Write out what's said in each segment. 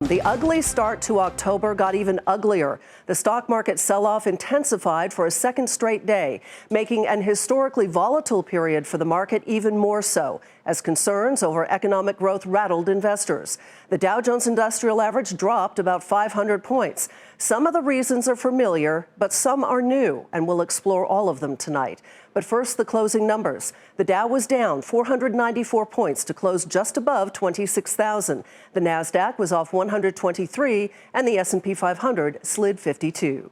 The ugly start to October got even uglier. The stock market sell-off intensified for a second straight day, making an historically volatile period for the market even more so, as concerns over economic growth rattled investors. The Dow Jones Industrial Average dropped about 500 points. Some of the reasons are familiar, but some are new, and we'll explore all of them tonight. But first, the closing numbers. The Dow was down 494 points to close just above 26,000. The Nasdaq was off 123, and the S&P 500 slid 52.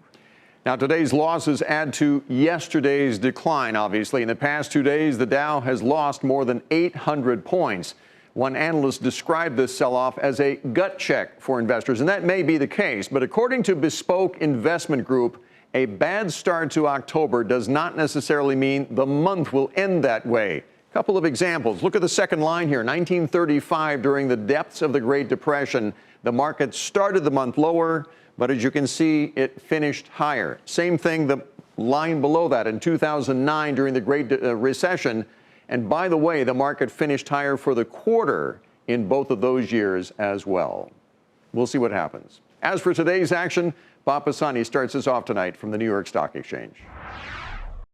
Now, today's losses add to yesterday's decline, obviously. In the past 2 days, the Dow has lost more than 800 points. One analyst described this sell-off as a gut check for investors, and that may be the case. But according to Bespoke Investment Group, a bad start to October does not necessarily mean the month will end that way. A couple of examples. Look at the second line here. 1935, during the depths of the Great Depression, the market started the month lower, but as you can see, it finished higher. Same thing, the line below that, in 2009 during the Great Recession. And by the way, the market finished higher for the quarter in both of those years as well. We'll see what happens. As for today's action, Bob Pisani starts us off tonight from the New York Stock Exchange.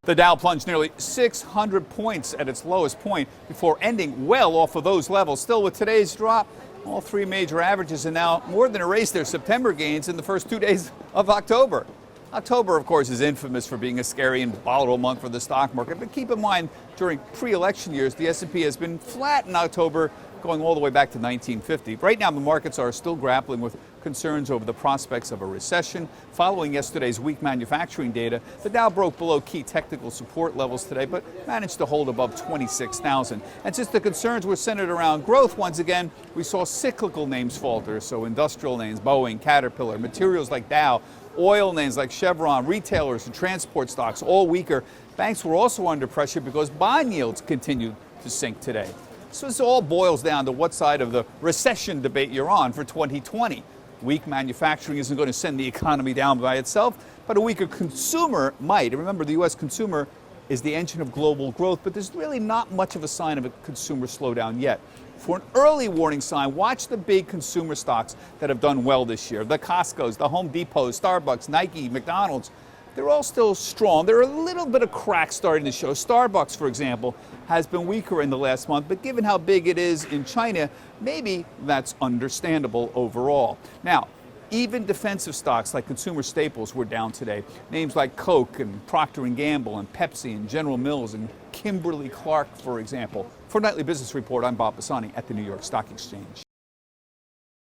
The Dow plunged nearly 600 points at its lowest point before ending well off of those levels. Still, with today's drop, all three major averages have now more than erased their September gains in the first 2 days of October. October, of course, is infamous for being a scary and volatile month for the stock market. But keep in mind, during pre-election years, the S&P has been flat in October, going all the way back to 1950. Right now, the markets are still grappling with concerns over the prospects of a recession. Following yesterday's weak manufacturing data, the Dow broke below key technical support levels today, but managed to hold above 26,000. And since the concerns were centered around growth, once again, we saw cyclical names falter. So industrial names, Boeing, Caterpillar, materials like Dow, oil names like Chevron, retailers and transport stocks, all weaker. Banks were also under pressure because bond yields continued to sink today. So this all boils down to what side of the recession debate you're on for 2020. Weak manufacturing isn't going to send the economy down by itself, but a weaker consumer might. And remember, the U.S. consumer is the engine of global growth, but there's really not much of a sign of a consumer slowdown yet. For an early warning sign, watch the big consumer stocks that have done well this year. The Costco's, the Home Depot's, Starbucks, Nike, McDonald's. They're all still strong. There are a little bit of cracks starting to show. Starbucks, for example, has been weaker in the last month, but given how big it is in China, maybe that's understandable overall. Now, even defensive stocks like consumer staples were down today. Names like Coke and Procter & Gamble and Pepsi and General Mills and Kimberly-Clark, for example. For Nightly Business Report, I'm Bob Pisani at the New York Stock Exchange.